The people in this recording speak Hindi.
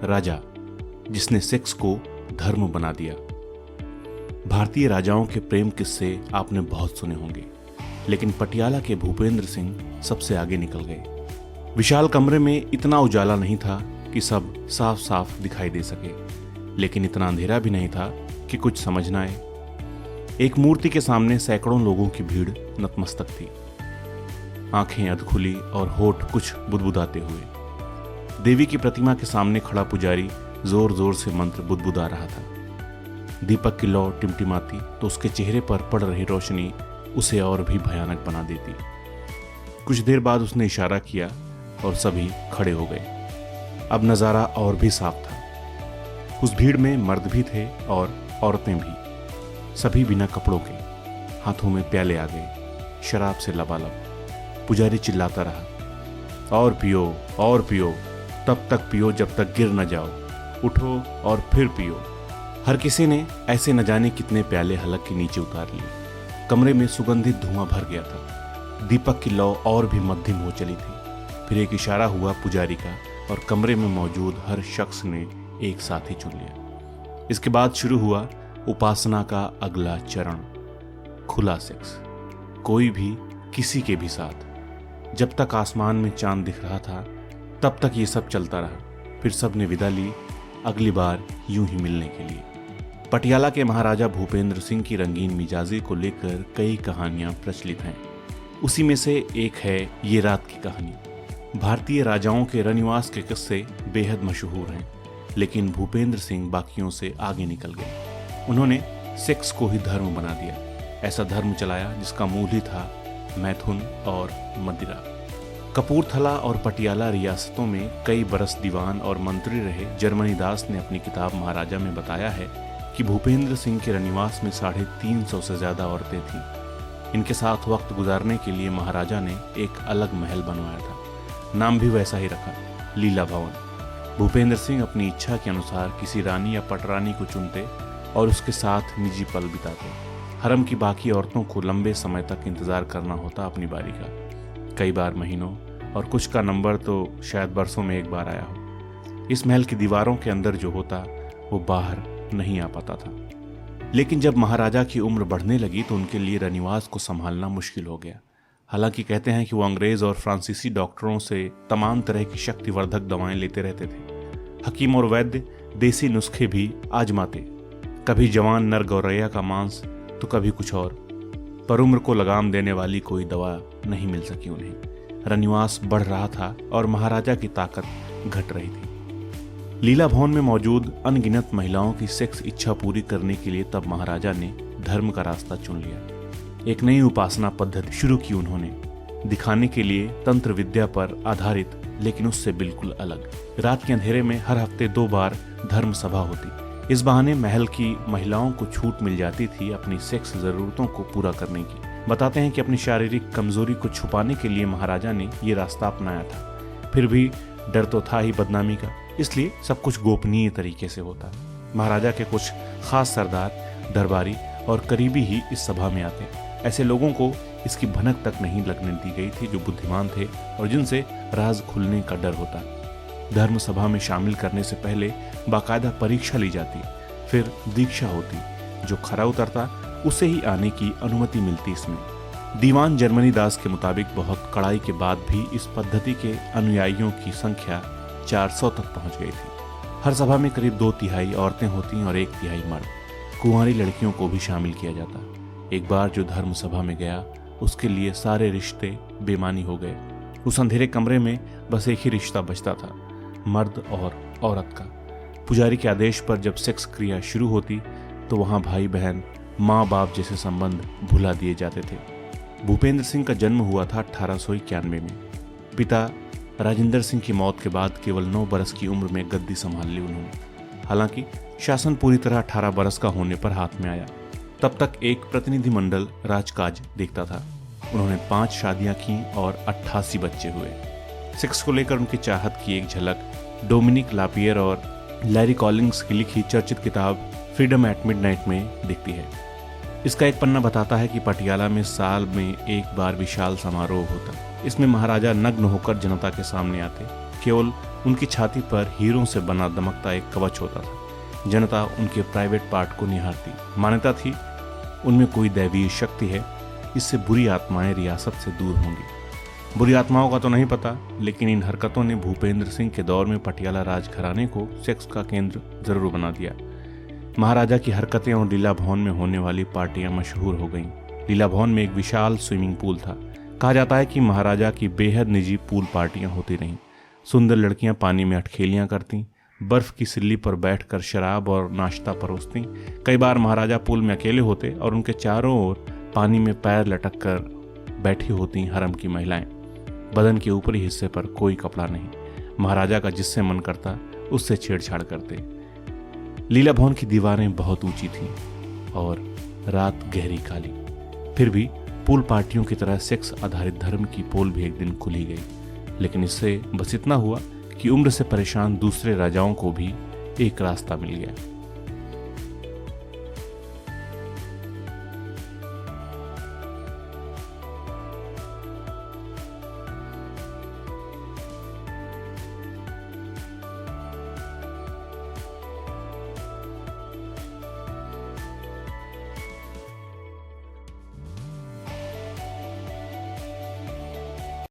राजा जिसने सेक्स को धर्म बना दिया। भारतीय राजाओं के प्रेम किस्से आपने बहुत सुने होंगे, लेकिन पटियाला के भूपेंद्र सिंह सबसे आगे निकल गए। विशाल कमरे में इतना उजाला नहीं था कि सब साफ साफ दिखाई दे सके, लेकिन इतना अंधेरा भी नहीं था कि कुछ समझ न आए। एक मूर्ति के सामने सैकड़ों लोगों की भीड़ नतमस्तक थी, आंखें अधखुली और होठ कुछ बुदबुदाते हुए। देवी की प्रतिमा के सामने खड़ा पुजारी जोर जोर से मंत्र बुदबुदा रहा था। दीपक की लौ टिमटिमाती तो उसके चेहरे पर पड़ रही रोशनी उसे और भी भयानक बना देती। कुछ देर बाद उसने इशारा किया और सभी खड़े हो गए। अब नजारा और भी साफ था। उस भीड़ में मर्द भी थे और औरतें भी, सभी बिना कपड़ों के। हाथों में प्याले आ गए, शराब से लबालब। पुजारी चिल्लाता रहा, और पियो और पियो, तब तक पियो जब तक गिर न जाओ, उठो और फिर पियो। हर किसी ने ऐसे न जाने कितने प्याले हलक के नीचे उतार लिए। कमरे में सुगंधित धुआं भर गया था। दीपक की लौ और भी मध्यम हो चली थी। फिर एक इशारा हुआ पुजारी का और कमरे में मौजूद हर शख्स ने एक साथ ही चुन लिया। इसके बाद शुरू हुआ उपासना का अगला चरण, खुला सेक्स, कोई भी किसी के भी साथ। जब तक आसमान में चांद दिख रहा था तब तक ये सब चलता रहा। फिर सब ने विदा ली, अगली बार यूं ही मिलने के लिए। पटियाला के महाराजा भूपेंद्र सिंह की रंगीन मिजाजी को लेकर कई कहानियां प्रचलित हैं। उसी में से एक है ये रात की कहानी। भारतीय राजाओं के रनिवास के किस्से बेहद मशहूर हैं, लेकिन भूपेंद्र सिंह बाकियों से आगे निकल गए। उन्होंने सेक्स को ही धर्म बना दिया। ऐसा धर्म चलाया जिसका मूल ही था मैथुन और मदिरा। कपूरथला और पटियाला रियासतों में कई बरस दीवान और मंत्री रहे जर्मनी दास ने अपनी किताब महाराजा में बताया है कि भूपेंद्र सिंह के रनिवास में 350 से ज्यादा औरतें थीं। इनके साथ वक्त गुजारने के लिए महाराजा ने एक अलग महल बनवाया था। नाम भी वैसा ही रखा, लीला भवन। भूपेंद्र सिंह अपनी इच्छा के अनुसार किसी रानी या पटरानी को चुनते और उसके साथ निजी पल बिताते। हरम की बाकी औरतों को लंबे समय तक इंतजार करना होता अपनी बारी का, कई बार महीनों, और कुछ का नंबर तो शायद बरसों में एक बार आया हो। इस महल की दीवारों के अंदर जो होता वो बाहर नहीं आ पाता था। लेकिन जब महाराजा की उम्र बढ़ने लगी तो उनके लिए रनिवास को संभालना मुश्किल हो गया। हालांकि कहते हैं कि वो अंग्रेज और फ्रांसीसी डॉक्टरों से तमाम तरह की शक्तिवर्धक दवाएं लेते रहते थे। हकीम और वैद्य देसी नुस्खे भी आजमाते, कभी जवान नर गौरैया का मांस तो कभी कुछ और, पर उम्र को लगाम देने वाली कोई दवा नहीं मिल सकी उन्हें। रनिवास बढ़ रहा था और महाराजा की ताकत घट रही थी। लीला भवन में मौजूद अनगिनत महिलाओं की सेक्स इच्छा पूरी करने के लिए तब महाराजा ने धर्म का रास्ता चुन लिया। एक नई उपासना पद्धति शुरू की उन्होंने, दिखाने के लिए तंत्र विद्या पर आधारित, लेकिन उससे बिल्कुल अलग। रात के अंधेरे में हर हफ्ते 2 बार धर्म सभा होती। इस बहाने महल की महिलाओं को छूट मिल जाती थी अपनी सेक्स जरूरतों को पूरा करने की। बताते हैं कि अपनी शारीरिक कमजोरी को छुपाने के लिए महाराजा ने ये रास्ता अपनाया था। फिर भी डर तो था ही बदनामी का, इसलिए सब कुछ गोपनीय तरीके से होता। महाराजा के कुछ खास सरदार, दरबारी और करीबी ही इस सभा में आते। ऐसे लोगों को इसकी भनक तक नहीं लगने दी गई थी जो बुद्धिमान थे और जिनसे राज खुलने का डर होता। धर्म सभा में शामिल करने से पहले बाकायदा परीक्षा ली जाती, फिर दीक्षा होती। जो खरा उतरता उसे ही आने की अनुमति मिलती। इसमें दीवान जर्मनी दास के मुताबिक बहुत कड़ाई के बाद भी इस पद्धति के अनुयायियों की संख्या 400 तक पहुंच गई थी। हर सभा में करीब 2/3 औरतें होती और 1/3 मर्द। कुंवारी लड़कियों को भी शामिल किया जाता। एक बार जो धर्म सभा में गया उसके लिए सारे रिश्ते बेमानी हो गए। उस अंधेरे कमरे में बस एक ही रिश्ता बचता था, मर्द और औरत का। पुजारी के आदेश पर जब सेक्स क्रिया शुरू होती तो वहां भाई बहन, माँ बाप जैसे संबंध भुला दिए जाते थे। भूपेंद्र सिंह का जन्म हुआ था 1891 में। पिता राजेंद्र सिंह की मौत के बाद केवल 9 बरस की उम्र में गद्दी संभाल ली उन्होंने। हालांकि शासन पूरी तरह 18 बरस का होने पर हाथ में आया। तब तक एक प्रतिनिधिमंडल राजकाज देखता था। उन्होंने 5 शादियां की और 88 बच्चे हुए। सेक्स को लेकर उनकी चाहत की एक झलक डोमिनिक लापियर और लैरी कॉलिंग्स की लिखी चर्चित किताब फ्रीडम एट मिडनाइट में दिखती है। इसका एक पन्ना बताता है कि पटियाला में साल में एक बार विशाल समारोह होता। इसमें महाराजा नग्न होकर जनता के सामने आते। केवल उनकी छाती पर हीरों से बना दमकता एक कवच होता था। जनता उनके प्राइवेट पार्ट को निहारती। मान्यता थी उनमें कोई दैवीय शक्ति है, इससे बुरी आत्माएं रियासत से दूर होंगी। बुरी आत्माओं का तो नहीं पता, लेकिन इन हरकतों ने भूपेंद्र सिंह के दौर में पटियाला राजघराने को सेक्स का केंद्र जरूर बना दिया। महाराजा की हरकतें और लीला भवन में होने वाली पार्टियां मशहूर हो गईं। लीला भवन में एक विशाल स्विमिंग पूल था। कहा जाता है कि महाराजा की बेहद निजी पूल पार्टियां होती रहीं। सुंदर लड़कियां पानी में अटखेलियां करतीं, बर्फ की सिल्ली पर बैठकर शराब और नाश्ता परोसतीं। कई बार महाराजा पूल में अकेले होते और उनके चारों ओर पानी में पैर लटक कर बैठी होती हरम की महिलाएं। बदन के ऊपरी हिस्से पर कोई कपड़ा नहीं। महाराजा का जिससे मन करता उससे छेड़छाड़ करते। लीला भवन की दीवारें बहुत ऊंची थीं और रात गहरी काली। फिर भी पूल पार्टियों की तरह सेक्स आधारित धर्म की पोल भी एक दिन खुली गई। लेकिन इससे बस इतना हुआ कि उम्र से परेशान दूसरे राजाओं को भी एक रास्ता मिल गया।